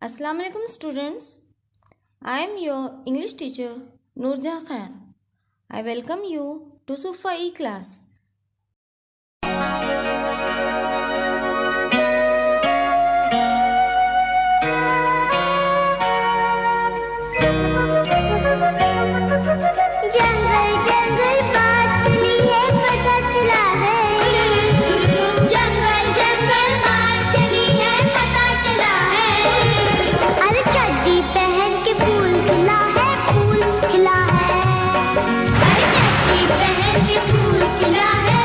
Assalamu alaikum students. I am your English teacher NOORJAHAN. I welcome you to Sufa E class. जंगल जंगल बात चली है पता चला है जंगल जंगल बात चली है पता चला है अरे चड्डी पहन के फूल खिला है अरे चड्डी पहन के फूल खिला है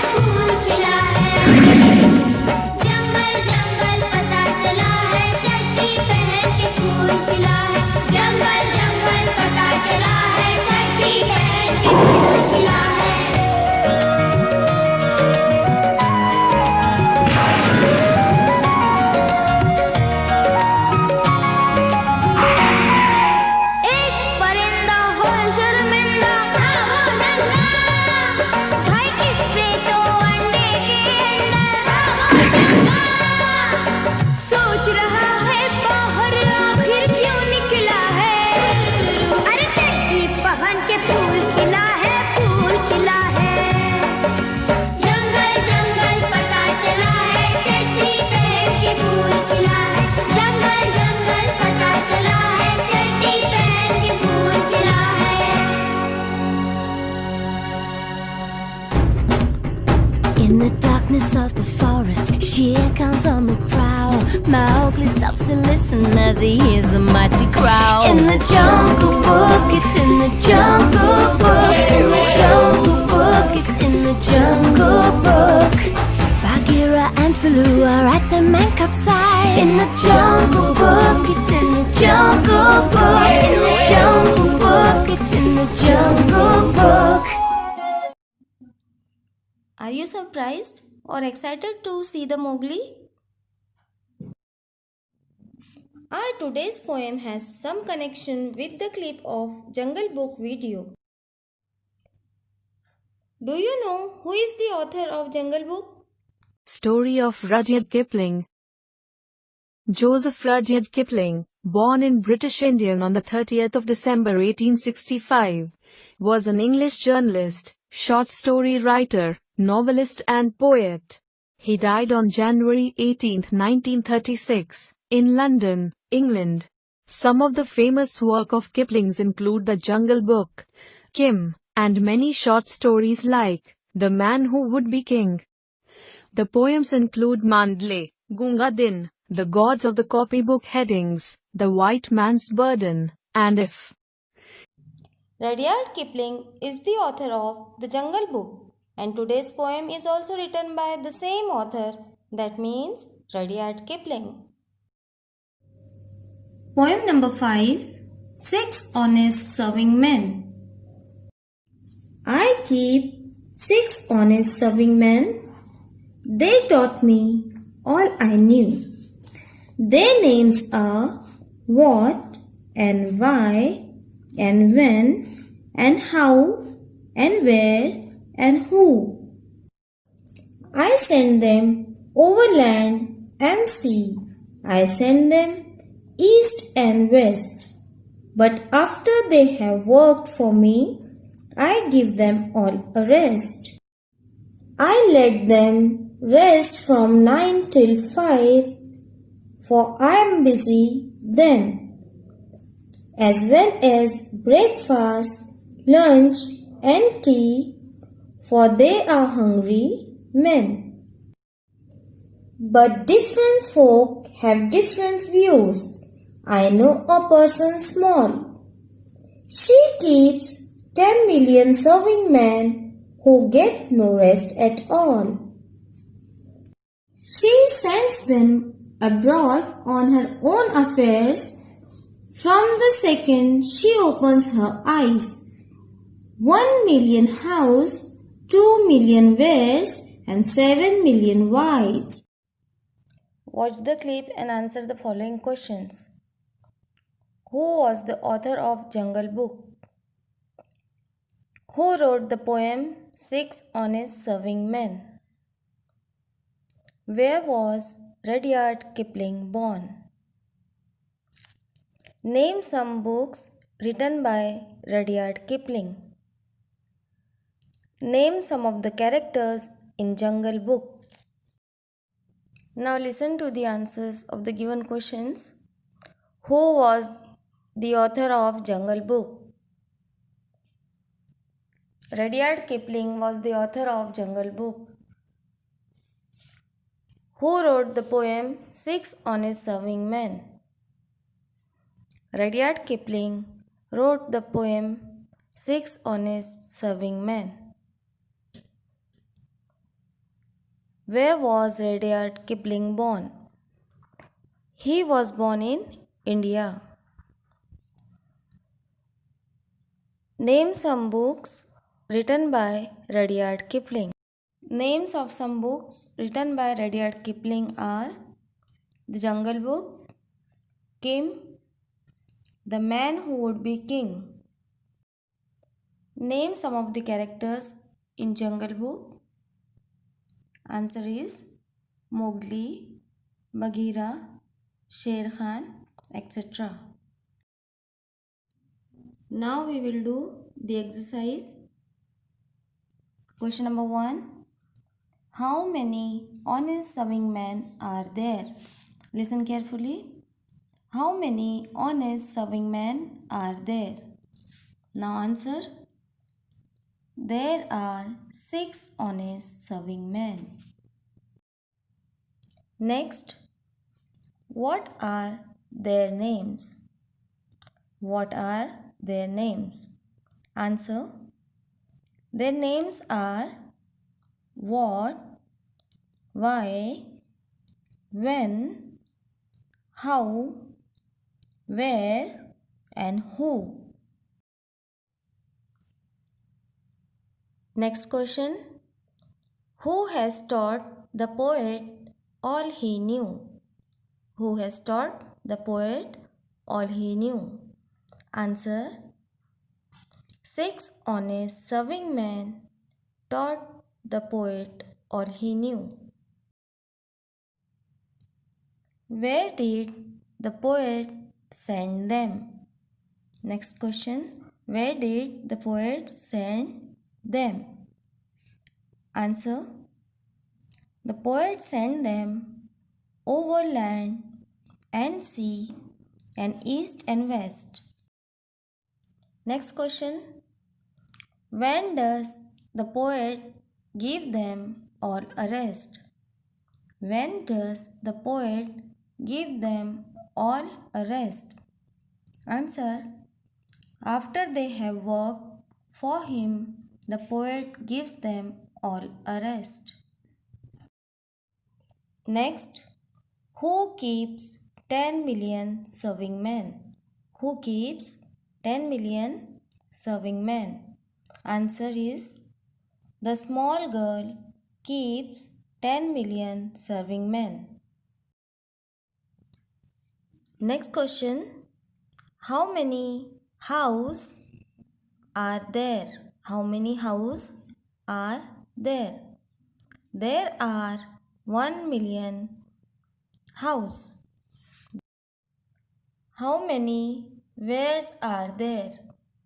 जंगल जंगल पता चला है चड्डी पहन के फूल खिला है जंगल जंगल पता चला है चड्डी पहन के फूल खिला है एक परिंदा हो शर्मिंदा था वो नंगा भाई किससे तो अंडे के अंदर था वो चंगा सोच रहा है बाहर आखिर क्यों निकला है अरे चड्डी पहन के फूल खिला है जंगल जंगल पता चला है चड्डी पहन के फूल खिला है जंगल जंगल पता चला है चड्डी पहन के फूल खिला है In the darkness of the forest, Shere comes on the prowl. Mowgli stops to listen as he hears the mighty growl. In the jungle book, it's in the jungle book. In the jungle book, it's in the jungle book. Bagheera and Baloo are at the man cub's side. In the jungle book, it's in the jungle book. In the jungle book, it's in the jungle book. Are you surprised or excited to see the Mowgli? Our today's poem has some connection with the clip of Jungle Book video. Do you know who is the author of Jungle Book? Story of Rudyard Kipling. Joseph Rudyard Kipling, born in British India on the 30th of December 1865, was an English journalist, short story writer, novelist and poet. He died on January 18, 1936, in London, England. Some of the famous work of Kipling's include The Jungle Book, Kim, and many short stories like The Man Who Would Be King. The poems include Mandle, Gunga Din, The Gods of the Copybook Headings, The White Man's Burden, and If. Rudyard Kipling is the author of The Jungle Book, and today's poem is also written by the same author, that means Rudyard Kipling. Poem number 5. 6 Honest Serving Men. I keep 6 honest serving men. They taught me all I knew. Their names are what and why and when and how and where and who. I send them over land and sea. I send them east and west. But after they have worked for me, I give them all a rest. I let them rest from 9 till 5, for I am busy then, as well as breakfast, lunch and tea, for they are hungry men. But different folk have different views. I know a person small. She keeps 10 million serving men who get no rest at all. She sends them abroad on her own affairs from the second she opens her eyes. 1 million house, 2 million wares and 7 million wives. Watch the clip and answer the following questions. Who was the author of Jungle Book? Who wrote the poem 6 Honest Serving Men? Where was Rudyard Kipling born? Name some books written by Rudyard Kipling. Name some of the characters in Jungle Book. Now listen to the answers of the given questions. Who was the author of Jungle Book? Rudyard Kipling was the author of Jungle Book. Who wrote the poem Six Honest Serving Men? Rudyard Kipling wrote the poem Six Honest Serving Men. Where was Rudyard Kipling born? He was born in India. Name some books written by Rudyard Kipling. Names of some books written by Rudyard Kipling are The Jungle Book, Kim, The Man Who Would Be King. Name some of the characters in Jungle Book. Answer is Mowgli, Bagheera, Sher Khan, etc. Now we will do the exercise. Question number 1. How many honest serving men are there? Listen carefully. How many honest serving men are there? Now answer. There are 6 honest serving men. Next, what are their names? What are their names? Answer. Their names are what, why, when, how, where, and who. Next question. Who has taught the poet all he knew? Who has taught the poet all he knew? Answer. 6 honest serving men taught the poet all he knew. Where did the poet send them? Next question. Where did the poet send them? Answer. The poet sent them over land and sea and east and west. Next question. When does the poet give them all a rest? When does the poet give them all a rest? Answer. After they have worked for him, the poet gives them all a rest. Next, who keeps 10 million serving men? Who keeps 10 million serving men? Answer is the small girl keeps 10 million serving men. Next question. How many houses are there? How many houses are there? There are 1 million houses. How many wares are there?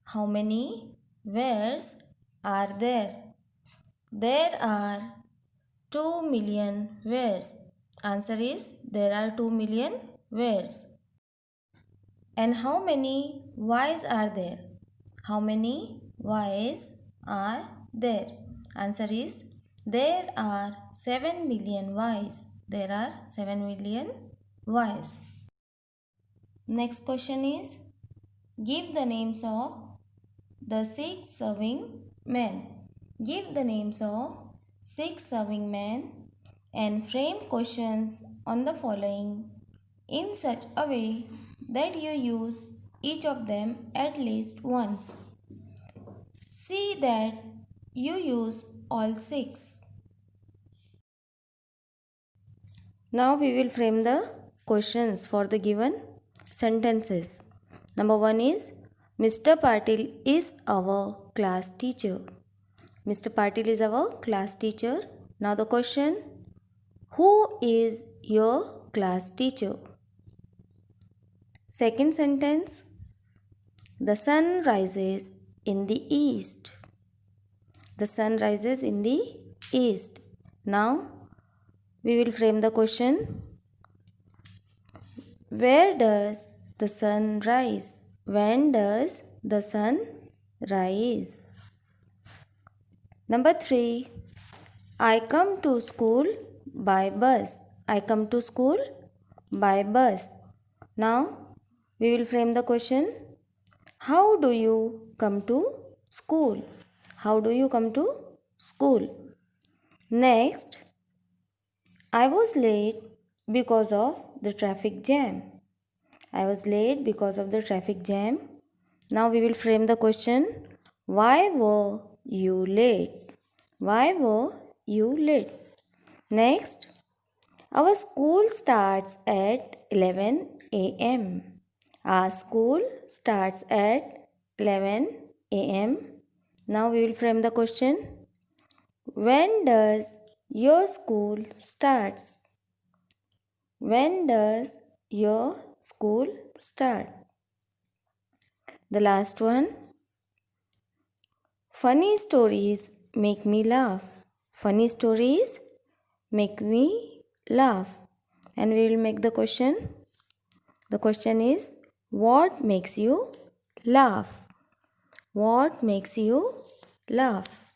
How many wares are there? There are 2 million wares. Answer is there are 2 million wares. And how many Ys are there? How many Ys are there? Answer is there are 7 million Ys. There are 7 million Ys. Next question is, give the names of the 6 serving men. Give the names of 6 serving men and frame questions on the following in such a way that you use each of them at least once. See that you use all 6. Now we will frame the questions for the given sentences. Number 1 is, Mr. Patil is our class teacher. Mr. Patil is our class teacher. Now the question, who is your class teacher? Second sentence, the sun rises in the east. The sun rises in the east. Now, we will frame the question. Where does the sun rise? When does the sun rise? Number 3. I come to school by bus. I come to school by bus. Now, we will frame the question. How do you come to school? How do you come to school? Next, I was late because of the traffic jam. I was late because of the traffic jam. Now we will frame the question. Why were you late? Why were you late? Next, our school starts at 11 a.m. Our school starts at 11 a.m. Now we will frame the question. When does your school starts? When does your school start? The last one. Funny stories make me laugh. Funny stories make me laugh. And we will make the question. The question is, what makes you laugh? What makes you laugh?